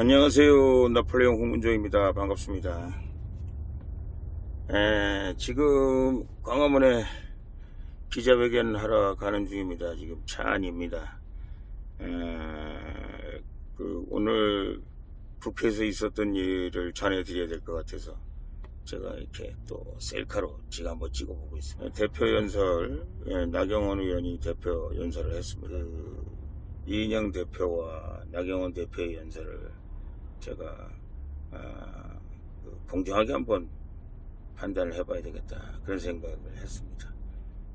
안녕하세요. 나폴레옹 홍문조입니다. 반갑습니다. 지금 광화문에 기자회견 하러 가는 중입니다. 지금 차 안입니다. 오늘 국회에서 있었던 일을 전해드려야 될 것 같아서 제가 이렇게 또 셀카로 지금 한번 찍어보고 있습니다. 대표 연설, 나경원 의원이 대표 연설을 했습니다. 이인영 대표와 나경원 대표의 연설을 제가 공정하게 한번 판단을 해봐야 되겠다, 그런 생각을 했습니다.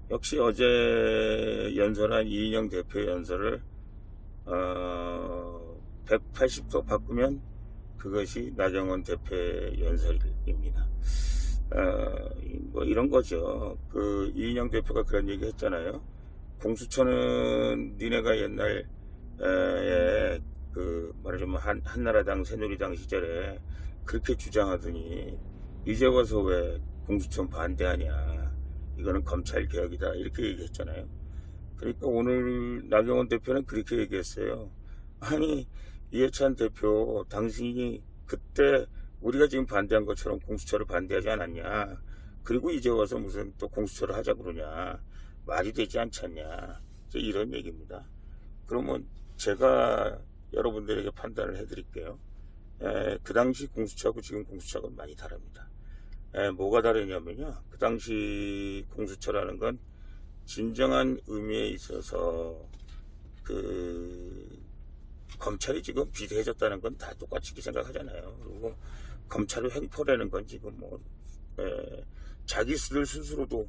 역시 어제 연설한 이인영 대표의 연설을 180도 바꾸면 그것이 나경원 대표의 연설입니다. 뭐 이런 거죠. 이인영 대표가 그런 얘기 했잖아요. 공수처는 니네가 옛날에 말하자면 한나라당 새누리당 시절에 그렇게 주장하더니 이제 와서 왜 공수처 반대하냐, 이거는 검찰개혁이다, 이렇게 얘기했잖아요. 그러니까 오늘 나경원 대표는 그렇게 얘기했어요. 아니, 이해찬 대표, 당신이 그때 우리가 지금 반대한 것처럼 공수처를 반대하지 않았냐, 그리고 이제 와서 무슨 또 공수처를 하자 그러냐, 말이 되지 않잖냐, 이런 얘기입니다. 그러면 제가 여러분들에게 판단을 해드릴게요. 그 당시 공수처하고 지금 공수처하고 많이 다릅니다. 뭐가 다르냐면요, 그 당시 공수처라는 건 진정한 의미에 있어서 검찰이 지금 비대해졌다는 건 다 똑같이 생각하잖아요. 그리고 검찰의 횡포라는 건 지금 자기들 스스로도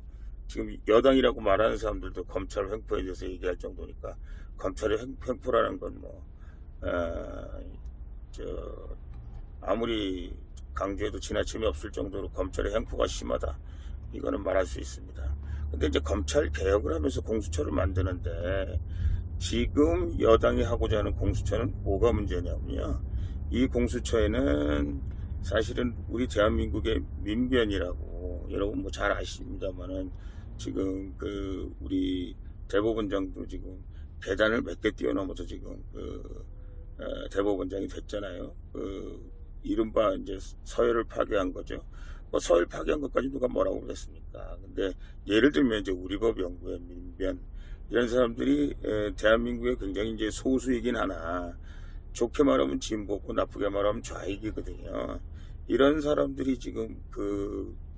지금 여당이라고 말하는 사람들도 검찰 횡포에 대해서 얘기할 정도니까, 검찰의 횡포라는 건 아무리 강조해도 지나침이 없을 정도로 검찰의 횡포가 심하다, 이거는 말할 수 있습니다. 근데 이제 검찰 개혁을 하면서 공수처를 만드는데, 지금 여당이 하고자 하는 공수처는 뭐가 문제냐면요, 이 공수처에는 사실은 우리 대한민국의 민변이라고 여러분 잘 아십니다만은, 지금 우리 대법원장도 지금 계단을 몇 개 뛰어넘어서 지금 대법원장이 됐잖아요. 이른바 이제 서열을 파괴한 거죠. 서열 파괴한 것까지 누가 뭐라고 그랬습니까? 근데 예를 들면 이제 우리법연구원, 민변, 이런 사람들이 대한민국에 굉장히 이제 소수이긴 하나, 좋게 말하면 진보고 나쁘게 말하면 좌익이거든요. 이런 사람들이 지금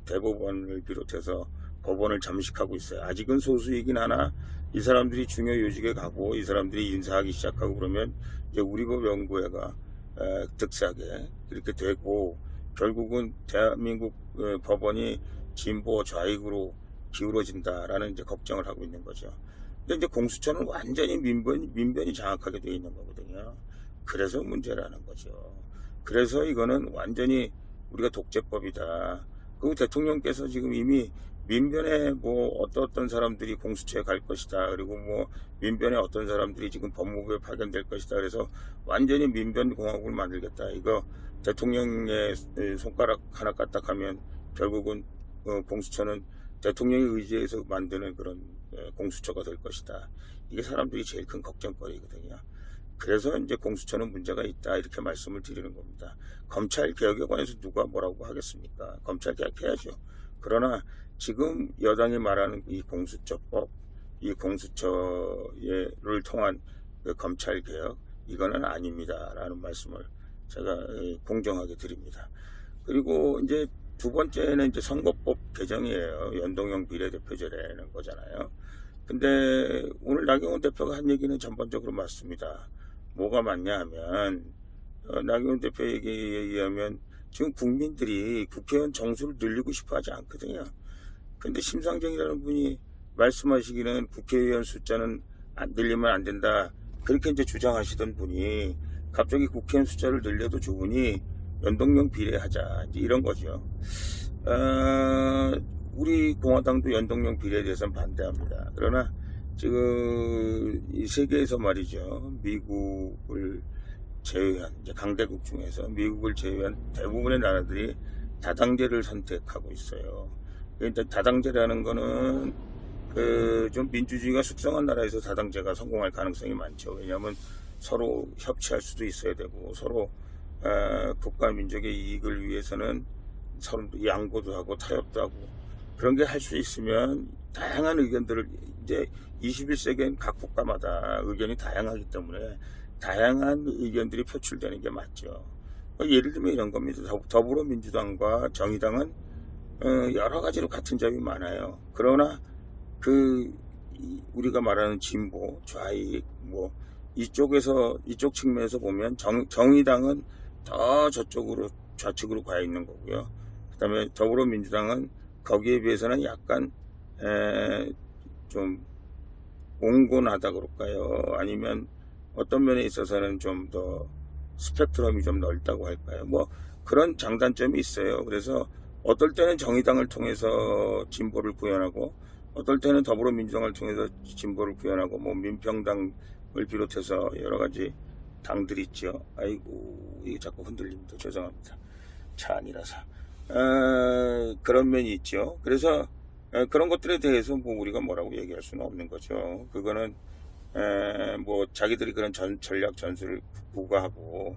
대법원을 비롯해서 법원을 잠식하고 있어요. 아직은 소수이긴 하나, 이 사람들이 중요 요직에 가고 이 사람들이 인사하기 시작하고 그러면 이제 우리법연구회가 득세하게 그렇게 되고, 결국은 대한민국 법원이 진보 좌익으로 기울어진다라는 이제 걱정을 하고 있는 거죠. 근데 이제 공수처는 완전히 민변이 장악하게 되어 있는 거거든요. 그래서 문제라는 거죠. 그래서 이거는 완전히 우리가 독재법이다. 그리고 대통령께서 지금 이미 민변에 어떤 사람들이 공수처에 갈 것이다, 그리고 민변에 어떤 사람들이 지금 법무부에 파견될 것이다, 그래서 완전히 민변공화국을 만들겠다, 이거 대통령의 손가락 하나 까딱하면 결국은 공수처는 대통령의 의지에서 만드는 그런 공수처가 될 것이다. 이게 사람들이 제일 큰 걱정거리거든요. 그래서 이제 공수처는 문제가 있다, 이렇게 말씀을 드리는 겁니다. 검찰 개혁에 관해서 누가 뭐라고 하겠습니까? 검찰 개혁해야죠. 그러나 지금 여당이 말하는 이 공수처법, 이 공수처를 통한 검찰 개혁, 이거는 아닙니다라는 말씀을 제가 공정하게 드립니다. 그리고 이제 두 번째는 이제 선거법 개정이에요. 연동형 비례대표제라는 거잖아요. 근데 오늘 나경원 대표가 한 얘기는 전반적으로 맞습니다. 뭐가 맞냐 하면, 나경원 대표 얘기에 의하면 지금 국민들이 국회의원 정수를 늘리고 싶어 하지 않거든요. 근데 심상정이라는 분이 말씀하시기는 국회의원 숫자는 늘리면 안 된다, 그렇게 이제 주장하시던 분이 갑자기 국회의원 숫자를 늘려도 좋으니 연동형 비례하자, 이제 이런 거죠. 우리 공화당도 연동형 비례에 대해서는 반대합니다. 그러나 지금 이 세계에서 말이죠, 미국을 제외한 이제 강대국 중에서 미국을 제외한 대부분의 나라들이 다당제를 선택하고 있어요. 그러니까 다당제라는 거는 좀 민주주의가 숙성한 나라에서 다당제가 성공할 가능성이 많죠. 왜냐하면 서로 협치할 수도 있어야 되고, 서로 국가 민족의 이익을 위해서는 서로 양보도 하고 타협도 하고 그런 게 할 수 있으면 다양한 의견들을 이제 21세기엔 각 국가마다 의견이 다양하기 때문에 다양한 의견들이 표출되는 게 맞죠. 예를 들면 이런 겁니다. 더불어민주당과 정의당은 여러 가지로 같은 점이 많아요. 그러나 우리가 말하는 진보, 좌익 뭐 이쪽 측면에서 보면 정의당은 더 저쪽으로 좌측으로 가 있는 거고요. 그다음에 더불어민주당은 거기에 비해서는 약간 좀 온건하다 그럴까요? 아니면 어떤 면에 있어서는 좀 더 스펙트럼이 좀 넓다고 할까요? 뭐 그런 장단점이 있어요. 그래서 어떨 때는 정의당을 통해서 진보를 구현하고 어떨 때는 더불어민주당을 통해서 진보를 구현하고 뭐 민평당을 비롯해서 여러 가지 당들이 있죠. 아이고 이게 자꾸 흔들립니다. 죄송합니다. 차 아니라서 그런 면이 있죠. 그래서 그런 것들에 대해서 뭐 우리가 뭐라고 얘기할 수는 없는 거죠. 그거는 뭐 자기들이 그런 전략 전술을 부과하고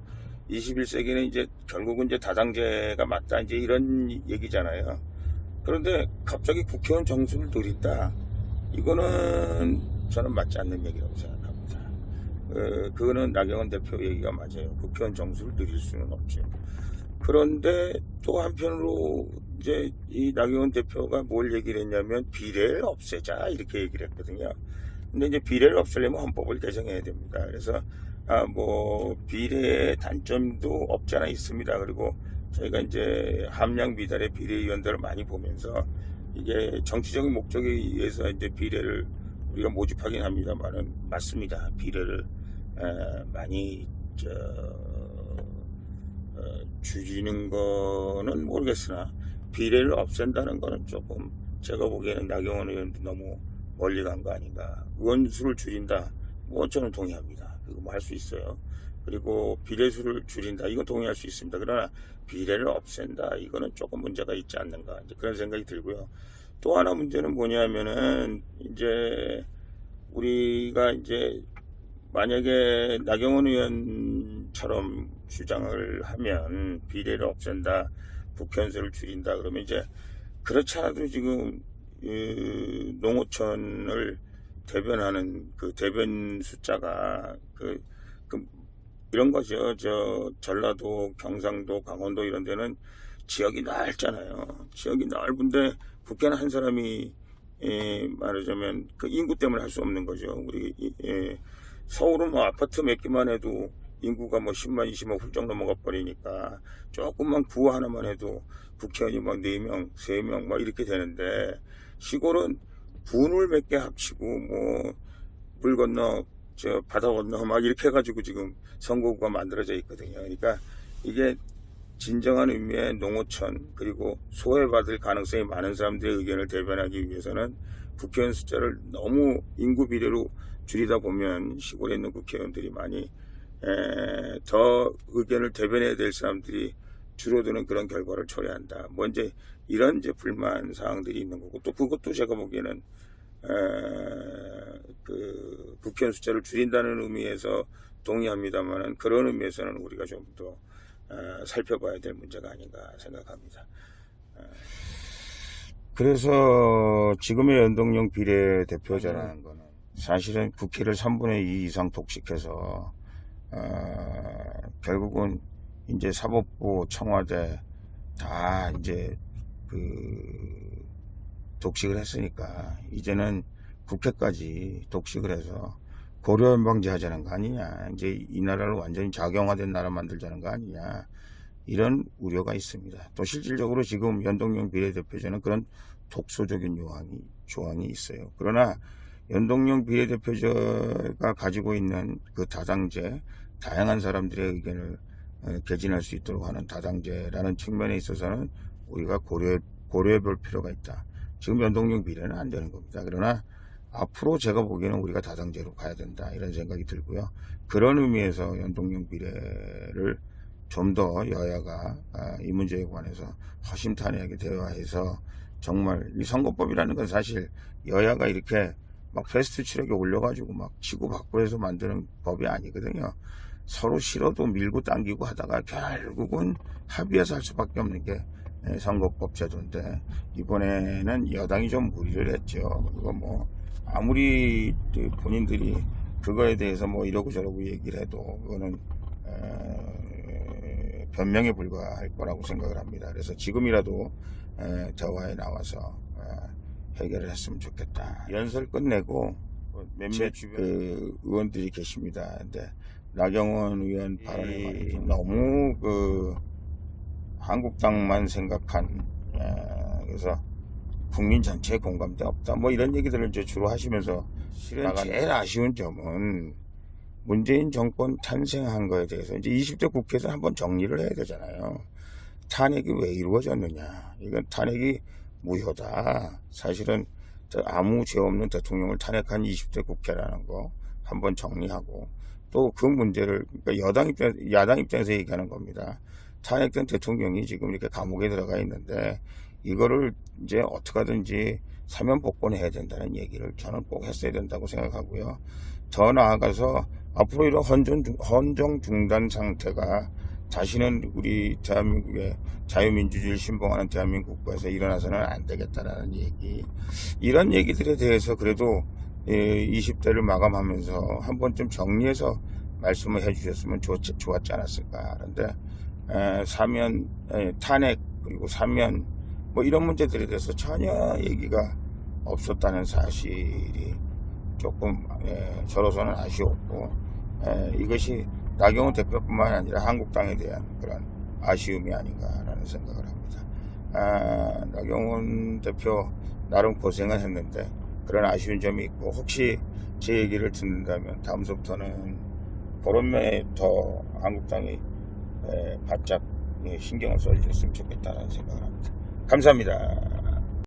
21세기는 이제 결국은 이제 다당제가 맞다 이제 이런 얘기잖아요. 그런데 갑자기 국회의원 정수를 늘린다. 이거는 저는 맞지 않는 얘기라고 생각합니다. 그거는 나경원 대표 얘기가 맞아요. 국회의원 정수를 늘릴 수는 없죠. 그런데 또 한편으로 이제 이 나경원 대표가 뭘 얘기를 했냐면 비례를 없애자 이렇게 얘기를 했거든요. 근데 이제 비례를 없애려면 헌법을 개정해야 됩니다. 그래서 뭐 비례의 단점도 없지 않아 있습니다. 그리고 저희가 이제 함량 미달의 비례의원들을 많이 보면서 이게 정치적인 목적에 의해서 이제 비례를 우리가 모집하긴 합니다만은 맞습니다. 비례를 많이 줄이는 거는 모르겠으나 비례를 없앤다는 거는 조금 제가 보기에는 나경원 의원도 너무 멀리 간 거 아닌가. 의원수를 줄인다. 뭐 저는 동의합니다. 그거 뭐 할 수 있어요. 그리고 비례수를 줄인다. 이건 동의할 수 있습니다. 그러나 비례를 없앤다. 이거는 조금 문제가 있지 않는가. 이제 그런 생각이 들고요. 또 하나 문제는 뭐냐면은 이제 우리가 이제 만약에 나경원 의원처럼 주장을 하면 비례를 없앤다, 국회의원수를 줄인다 그러면 이제 그렇지 않아도 지금 농어촌을 대변하는 그 대변 숫자가 이런 거죠. 전라도, 경상도, 강원도 이런 데는 지역이 넓잖아요. 지역이 넓은데 국회는 한 사람이 말하자면 그 인구 때문에 할 수 없는 거죠. 우리 서울은 뭐 아파트 몇 개만 해도 인구가 뭐 10만, 20만 훌쩍 넘어가 버리니까 조금만 구호 하나만 해도 국회의원이 막 4명, 3명 막 이렇게 되는데 시골은 군을 몇 개 합치고 뭐 물 건너 바다 건너 막 이렇게 해가지고 지금 선거구가 만들어져 있거든요. 그러니까 이게 진정한 의미의 농어촌 그리고 소외받을 가능성이 많은 사람들의 의견을 대변하기 위해서는 국회의원 숫자를 너무 인구 비례로 줄이다 보면 시골에 있는 국회의원들이 많이 더 의견을 대변해야 될 사람들이 줄어드는 그런 결과를 초래한다. 뭐 이제 이런 이제 불만 사항들이 있는 거고 또 그것도 제가 보기에는 그 국회의원 숫자를 줄인다는 의미에서 동의합니다만은 그런 의미에서는 우리가 좀 더 살펴봐야 될 문제가 아닌가 생각합니다. 그래서 지금의 연동형 비례대표제라는 거는 사실은 국회를 3분의 2 이상 독식해서 결국은 이제 사법부, 청와대 다 이제 독식을 했으니까 이제는 국회까지 독식을 해서 고려연방제 하자는 거 아니냐. 이제 이 나라를 완전히 작용화된 나라 만들자는 거 아니냐. 이런 우려가 있습니다. 또 실질적으로 지금 연동형 비례대표제는 그런 독소적인 조항이 있어요. 그러나 연동형 비례대표제가 가지고 있는 그 다당제, 다양한 사람들의 의견을 개진할 수 있도록 하는 다당제라는 측면에 있어서는 우리가 고려해 볼 필요가 있다. 지금 연동형 비례는 안 되는 겁니다. 그러나 앞으로 제가 보기에는 우리가 다당제로 가야 된다 이런 생각이 들고요. 그런 의미에서 연동형 비례를 좀 더 여야가 이 문제에 관해서 허심탄회하게 대화해서 정말 이 선거법이라는 건 사실 여야가 이렇게 막 패스트 트랙에 올려가지고 막 치고받고 해서 만드는 법이 아니거든요. 서로 싫어도 밀고 당기고 하다가 결국은 합의해서 할 수밖에 없는 게 선거법 제도인데, 이번에는 여당이 좀 무리를 했죠. 그리고 뭐 아무리 본인들이 그거에 대해서 뭐 이러고 저러고 얘기를 해도 그거는 변명에 불과할 거라고 생각을 합니다. 그래서 지금이라도 대화에 나와서 해결을 했으면 좋겠다. 연설 끝내고 몇몇 그 의원들이 계십니다. 근데 나경원 의원 발언이 말이죠, 너무 그 한국당만 생각한, 그래서 국민 전체에 공감대 없다, 뭐 이런 얘기들을 이제 주로 하시면서, 실은 제일 아쉬운 점은 문재인 정권 탄생한 거에 대해서 이제 20대 국회에서 한번 정리를 해야 되잖아요. 탄핵이 왜 이루어졌느냐, 이건 탄핵이 무효다, 사실은 아무 죄 없는 대통령을 탄핵한 20대 국회라는 거 한번 정리하고, 또 그 문제를, 그러니까 야당 입장에서 얘기하는 겁니다. 탄핵된 대통령이 지금 이렇게 감옥에 들어가 있는데 이거를 이제 어떻게 하든지 사면 복권해야 된다는 얘기를 저는 꼭 했어야 된다고 생각하고요. 더 나아가서 앞으로 이런 헌정 중단 상태가 다시는 우리 대한민국의 자유민주주의를 신봉하는 대한민국 국가에서 일어나서는 안 되겠다라는 얘기, 이런 얘기들에 대해서 그래도 20대를 마감하면서 한 번쯤 정리해서 말씀을 해주셨으면 좋았지 않았을까. 그런데 사면, 탄핵, 그리고 사면, 뭐 이런 문제들에 대해서 전혀 얘기가 없었다는 사실이 조금 저로서는 아쉬웠고, 이것이 나경원 대표뿐만 아니라 한국당에 대한 그런 아쉬움이 아닌가라는 생각을 합니다. 나경원 대표 나름 고생을 했는데 그런 아쉬운 점이 있고, 혹시 제 얘기를 듣는다면 다음부터는 그런 면에 더 한국당이 바짝 신경을 써주셨으면 좋겠다는 생각을 합니다. 감사합니다.